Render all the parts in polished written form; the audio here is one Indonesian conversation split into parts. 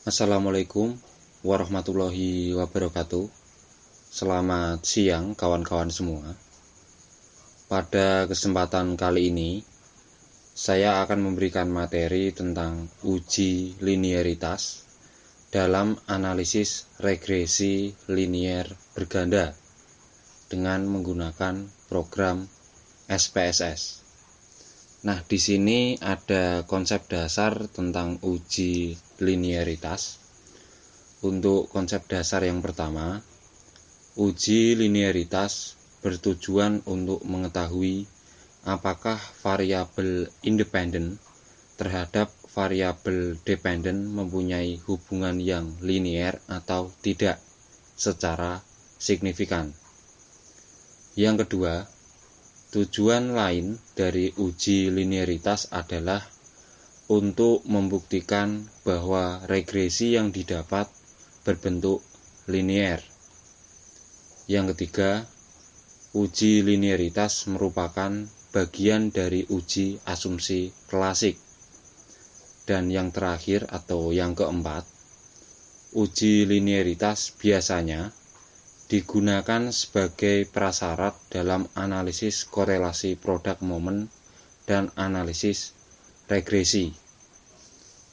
Assalamualaikum warahmatullahi wabarakatuh. Selamat siang kawan-kawan semua. Pada kesempatan kali ini saya akan memberikan materi tentang uji linearitas dalam analisis regresi linier berganda dengan menggunakan program SPSS. Nah, di sini ada konsep dasar tentang uji linearitas. Untuk konsep dasar yang pertama, uji linearitas bertujuan untuk mengetahui apakah variabel independen terhadap variabel dependen mempunyai hubungan yang linier atau tidak secara signifikan. Yang kedua, tujuan lain dari uji linearitas adalah untuk membuktikan bahwa regresi yang didapat berbentuk linier. Yang ketiga, uji linearitas merupakan bagian dari uji asumsi klasik. Dan yang terakhir atau yang keempat, uji linearitas biasanya digunakan sebagai prasyarat dalam analisis korelasi produk momen dan analisis regresi.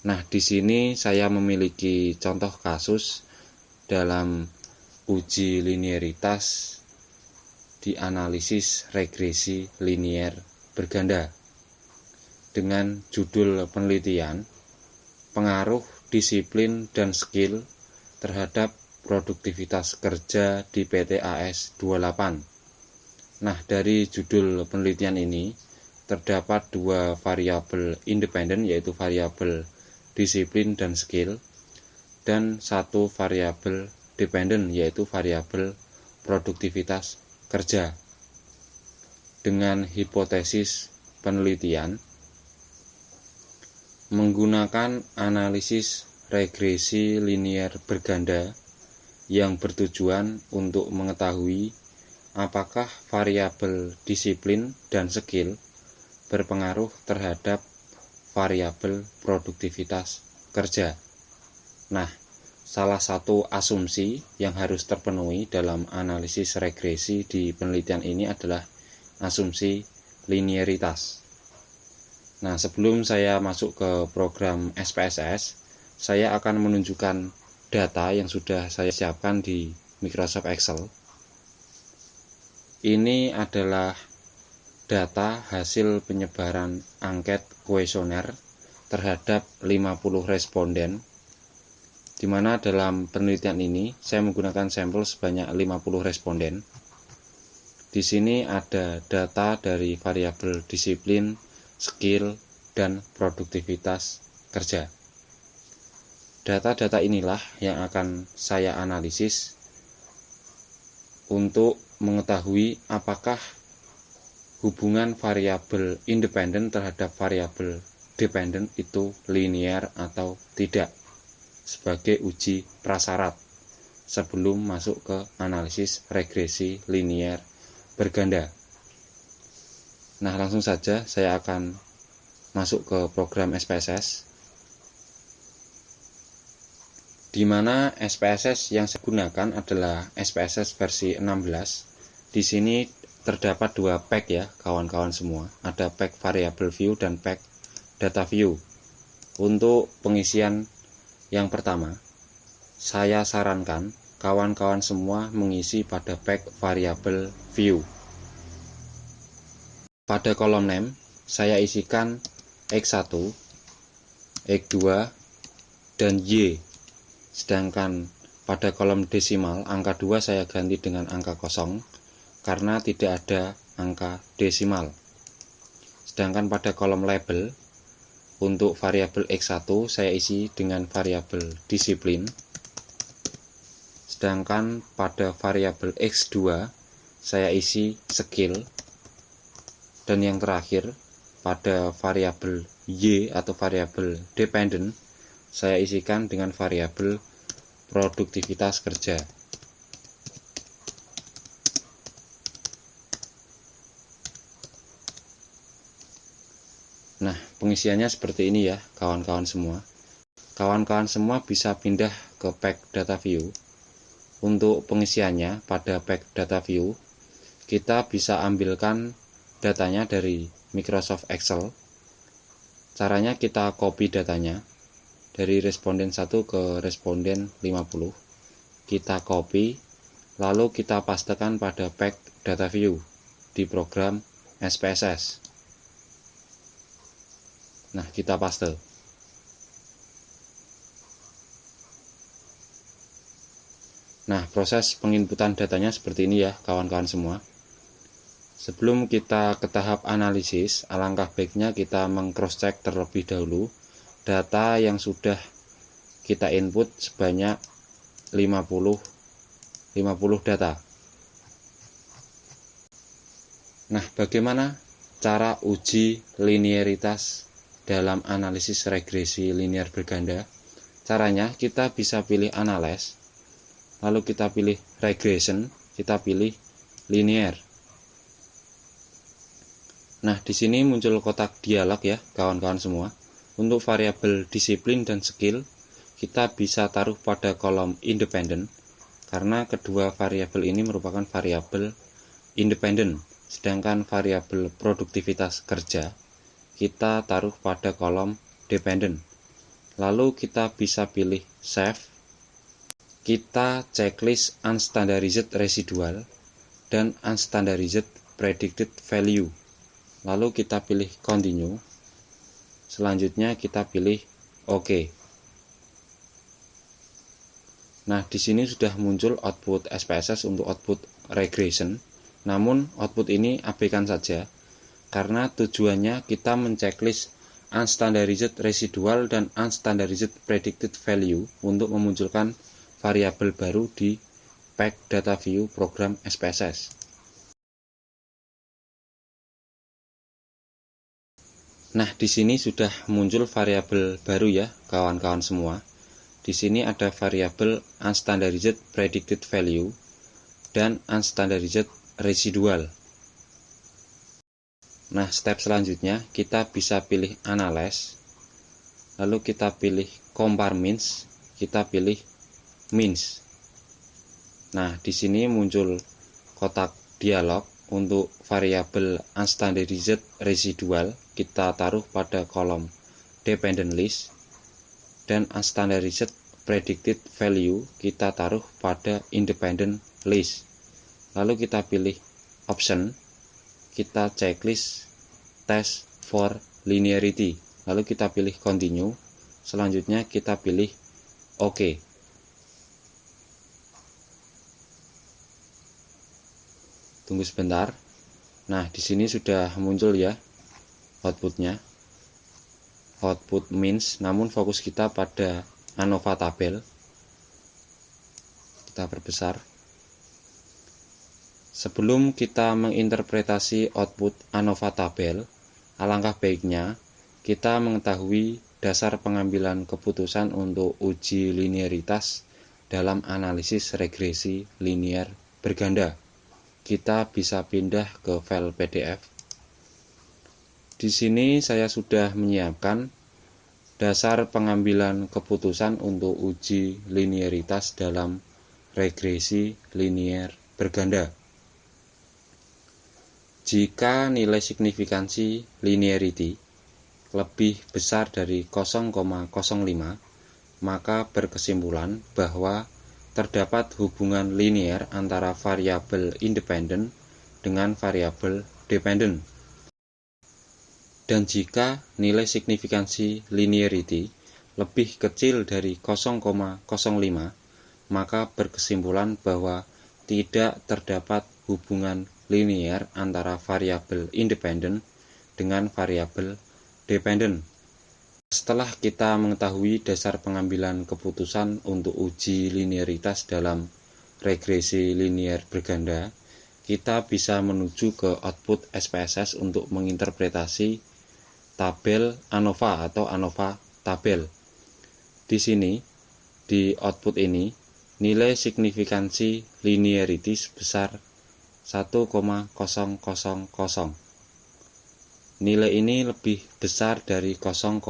Nah, di sini saya memiliki contoh kasus dalam uji linearitas di analisis regresi linier berganda dengan judul penelitian pengaruh disiplin dan skill terhadap produktivitas kerja di PT AS 28. Nah, dari judul penelitian ini terdapat dua variabel independen, yaitu variabel disiplin dan skill, dan satu variabel dependen, yaitu variabel produktivitas kerja. Dengan hipotesis penelitian menggunakan analisis regresi linier berganda yang bertujuan untuk mengetahui apakah variabel disiplin dan skill berpengaruh terhadap variabel produktivitas kerja. Nah, salah satu asumsi yang harus terpenuhi dalam analisis regresi di penelitian ini adalah asumsi linearitas. Nah, sebelum saya masuk ke program SPSS, saya akan menunjukkan data yang sudah saya siapkan di Microsoft Excel. Ini adalah data hasil penyebaran angket kuesioner terhadap 50 responden, di mana dalam penelitian ini saya menggunakan sampel sebanyak 50 responden. Di sini ada data dari variabel disiplin, skill, dan produktivitas kerja. Data-data inilah yang akan saya analisis untuk mengetahui apakah hubungan variabel independen terhadap variabel dependen itu linier atau tidak, sebagai uji prasyarat sebelum masuk ke analisis regresi linier berganda. Nah, langsung saja saya akan masuk ke program SPSS, di mana SPSS yang saya gunakan adalah SPSS versi 16. Di sini terdapat dua pack ya kawan-kawan semua. Ada pack variable view dan pack data view. Untuk pengisian yang pertama, saya sarankan kawan-kawan semua mengisi pada pack variable view. Pada kolom name, saya isikan X1, X2, dan Y. Sedangkan pada kolom desimal, angka 2 saya ganti dengan angka kosong karena tidak ada angka desimal. Sedangkan pada kolom label, untuk variabel X1 saya isi dengan variabel disiplin. Sedangkan pada variabel X2 saya isi skill. Dan yang terakhir, pada variabel Y atau variabel dependen saya isikan dengan variabel produktivitas kerja. Nah, pengisiannya seperti ini ya kawan-kawan semua. kawan-kawan semua bisa pindah ke pack data view. Untuk pengisiannya pada pack data view, kita bisa ambilkan datanya dari Microsoft Excel. Caranya kita copy datanya dari responden 1 ke responden 50. Kita copy, lalu kita pastekan pada pack data view di program SPSS. Nah, kita paste. Nah, proses penginputan datanya seperti ini ya, kawan-kawan semua. Sebelum kita ke tahap analisis, alangkah baiknya kita meng-cross-check terlebih dahulu data yang sudah kita input sebanyak 50 data. Nah, bagaimana cara uji linearitas dalam analisis regresi linear berganda? Caranya kita bisa pilih analyze, lalu kita pilih regression, kita pilih linear. Nah, di sini muncul kotak dialog ya, kawan-kawan semua. Untuk variabel disiplin dan skill, kita bisa taruh pada kolom independen, karena kedua variabel ini merupakan variabel independen. Sedangkan variabel produktivitas kerja, kita taruh pada kolom dependen. Lalu kita bisa pilih save. Kita checklist unstandardized residual dan unstandardized predicted value. Lalu kita pilih continue. Selanjutnya kita pilih OK. Nah, di sini sudah muncul output SPSS untuk output regression. Namun output ini abaikan saja karena tujuannya kita menceklis unstandardized residual dan unstandardized predicted value untuk memunculkan variabel baru di pack data view program SPSS. Nah, di sini sudah muncul variabel baru ya, kawan-kawan semua. Di sini ada variabel unstandardized predicted value dan unstandardized residual. Nah, step selanjutnya kita bisa pilih analyze, lalu kita pilih compare means, kita pilih means. Nah, di sini muncul kotak dialog untuk variabel unstandardized residual kita taruh pada kolom dependent list dan unstandardized predicted value kita taruh pada independent list. Lalu kita pilih option, kita checklist test for linearity, lalu kita pilih continue, selanjutnya kita pilih OK. Tunggu sebentar. Nah, di sini sudah muncul ya outputnya, output means, namun fokus kita pada ANOVA tabel. Kita perbesar. Sebelum kita menginterpretasi output ANOVA tabel, alangkah baiknya kita mengetahui dasar pengambilan keputusan untuk uji linearitas dalam analisis regresi linear berganda. Kita bisa pindah ke file PDF. Di sini saya sudah menyiapkan dasar pengambilan keputusan untuk uji linearitas dalam regresi linear berganda. Jika nilai signifikansi linearity lebih besar dari 0,05, maka berkesimpulan bahwa terdapat hubungan linear antara variabel independen dengan variabel dependen. Dan jika nilai signifikansi linearity lebih kecil dari 0,05, maka berkesimpulan bahwa tidak terdapat hubungan linear antara variabel independen dengan variabel dependen. Setelah kita mengetahui dasar pengambilan keputusan untuk uji linearitas dalam regresi linear berganda, kita bisa menuju ke output SPSS untuk menginterpretasi tabel ANOVA atau ANOVA tabel. Di sini, di output ini, nilai signifikansi linearity sebesar 1,000. Nilai ini lebih besar dari 0,05.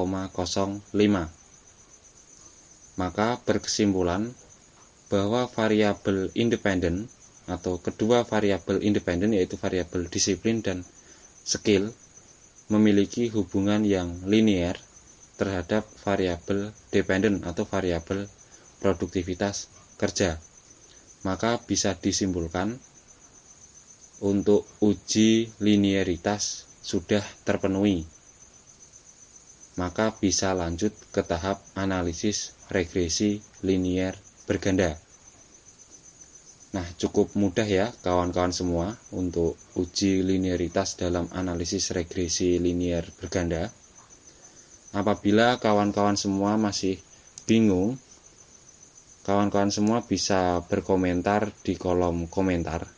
Maka berkesimpulan bahwa variabel independen atau kedua variabel independen yaitu variabel disiplin dan skill memiliki hubungan yang linear terhadap variabel dependen atau variabel produktivitas kerja. Maka bisa disimpulkan untuk uji linearitas sudah terpenuhi. Maka bisa lanjut ke tahap analisis regresi linear berganda. Nah, cukup mudah ya kawan-kawan semua untuk uji linearitas dalam analisis regresi linear berganda. Apabila kawan-kawan semua masih bingung, kawan-kawan semua bisa berkomentar di kolom komentar.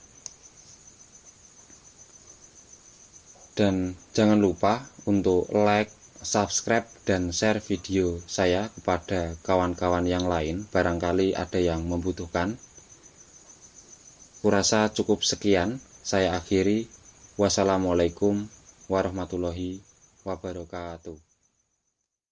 Dan jangan lupa untuk like, subscribe, dan share video saya kepada kawan-kawan yang lain, barangkali ada yang membutuhkan. Kurasa cukup sekian, saya akhiri. Wassalamualaikum warahmatullahi wabarakatuh.